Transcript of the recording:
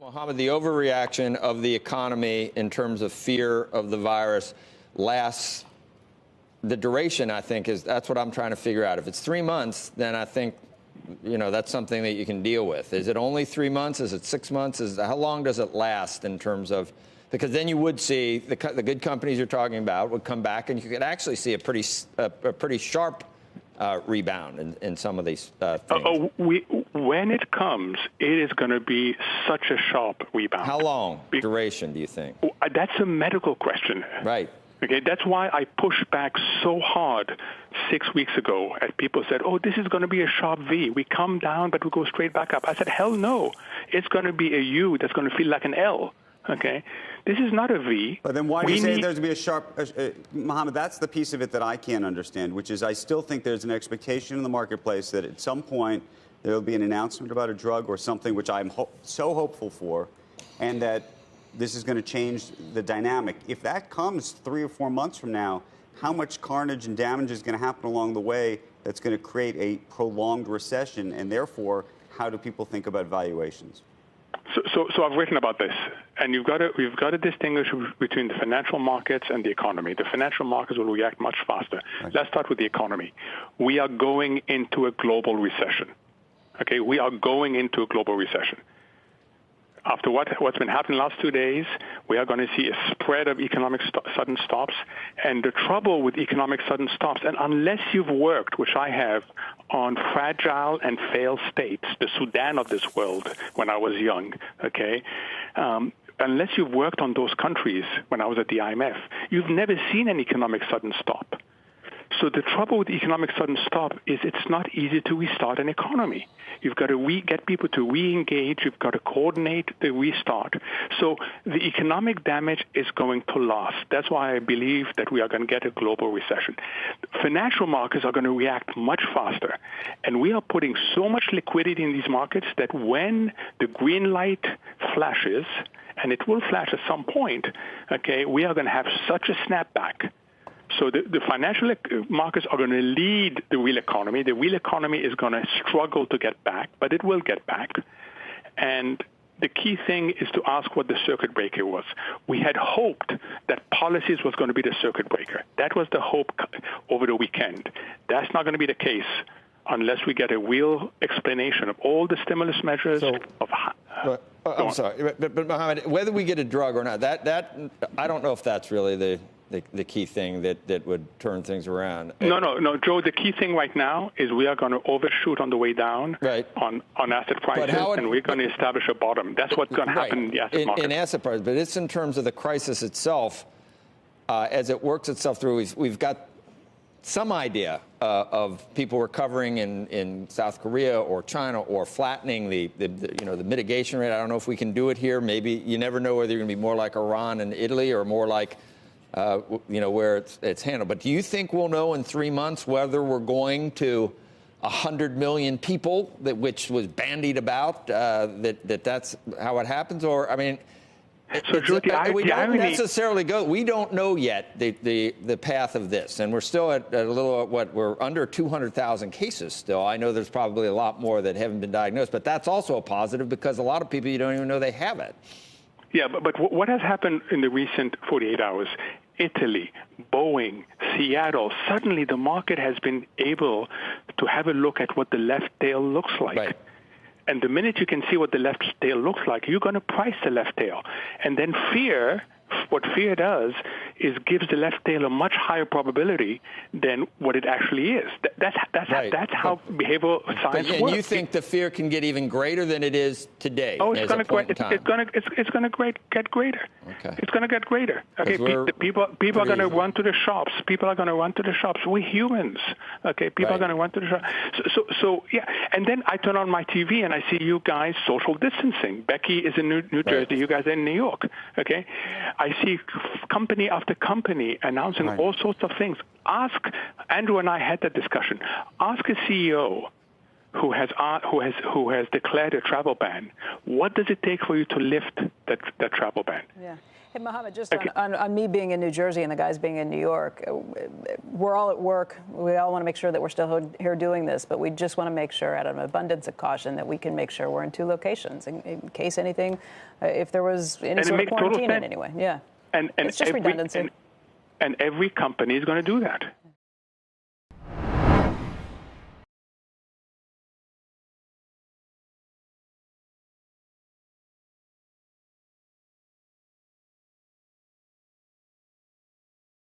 Mohamed, the overreaction of the economy in terms of fear of the virus lasts. The duration, I think, that's what I'm trying to figure out. If it's 3 months, then I think, that's something that you can deal with. Is it only 3 months? Is it 6 months? How long does it last in terms of, because then you would see the good companies you're talking about would come back, and you could actually see a pretty sharp rebound in some of these things. When it comes, it is going to be such a sharp rebound. How long duration do you think? That's a medical question. Right. Okay, that's why I pushed back so hard 6 weeks ago as people said, oh, this is going to be a sharp V. We come down, but we go straight back up. I said, hell no. It's going to be a U that's going to feel like an L. Okay, this is not a V. But then why do you say there's going to be a sharp, Mohamed, that's the piece of it that I can't understand, which is I still think there's an expectation in the marketplace that at some point there will be an announcement about a drug or something, which I'm so hopeful for, and that this is going to change the dynamic. If that comes 3 or 4 months from now, how much carnage and damage is going to happen along the way that's going to create a prolonged recession, and therefore, how do people think about valuations? So I've written about this, and we've got to distinguish between the financial markets and the economy. The financial markets will react much faster. Right. Let's start with the economy. We are going into a global recession. Okay, we are going into a global recession. After what's been happening the last 2 days, we are going to see a spread of economic sudden stops. And the trouble with economic sudden stops, and unless you've worked, which I have, on fragile and failed states, the Sudan of this world when I was young, okay, unless you've worked on those countries when I was at the IMF, you've never seen an economic sudden stop. So the trouble with economic sudden stop is it's not easy to restart an economy. You've got to get people to re-engage. You've got to coordinate the restart. So the economic damage is going to last. That's why I believe that we are going to get a global recession. Financial markets are going to react much faster. And we are putting so much liquidity in these markets that when the green light flashes, and it will flash at some point, okay, we are going to have such a snapback. So the financial markets are going to lead the real economy. The real economy is going to struggle to get back, but it will get back. And the key thing is to ask what the circuit breaker was. We had hoped that policies was going to be the circuit breaker. That was the hope over the weekend. That's not going to be the case unless we get a real explanation of all the stimulus measures. I'm sorry, but Mohamed, whether we get a drug or not, that I don't know if that's really the key thing that would turn things around. No, Joe, the key thing right now is we are going to overshoot on the way down on asset prices, and we're going to establish a bottom. That's what's going to happen in the asset market. In asset prices, but it's in terms of the crisis itself, as it works itself through, we've got some idea of people recovering in South Korea or China or flattening the mitigation rate. I don't know if we can do it here. Maybe you never know whether you're going to be more like Iran and Italy or more like where it's handled. But do you think we'll know in 3 months whether we're going to 100 million people, which was bandied about, that's how it happens? Or, I mean, we don't necessarily go. We don't know yet the path of this, and we're still at a little we're under 200,000 cases still. I know there's probably a lot more that haven't been diagnosed, but that's also a positive because a lot of people you don't even know they have it. Yeah, but what has happened in the recent 48 hours? Italy, Boeing, Seattle, suddenly the market has been able to have a look at what the left tail looks like. Right. And the minute you can see what the left tail looks like, you're going to price the left tail. And then what fear does is gives the left tail a much higher probability than what it actually is. That's how behavioral science works. And you think the fear can get even greater than it is today? Oh, it's going to get greater. Okay. It's going to get greater. Okay, people are going to run to the shops. People are going to run to the shops. We're humans. Okay, people are going to run to the shops. So yeah. And then I turn on my TV and I see you guys social distancing. Becky is in New Jersey. You guys are in New York. Okay. I see company after company announcing all sorts of things. Ask, Andrew and I had that discussion. Ask a CEO who has declared a travel ban. What does it take for you to lift that travel ban. Yeah. Hey, Mohamed, just on me being in New Jersey and the guys being in New York, we're all at work. We all want to make sure that we're still here doing this, but we just want to make sure, out of an abundance of caution, that we can make sure we're in 2 locations in case anything, if there was any sort of quarantine in any way. Yeah. And it's just redundancy. And every company is going to do that.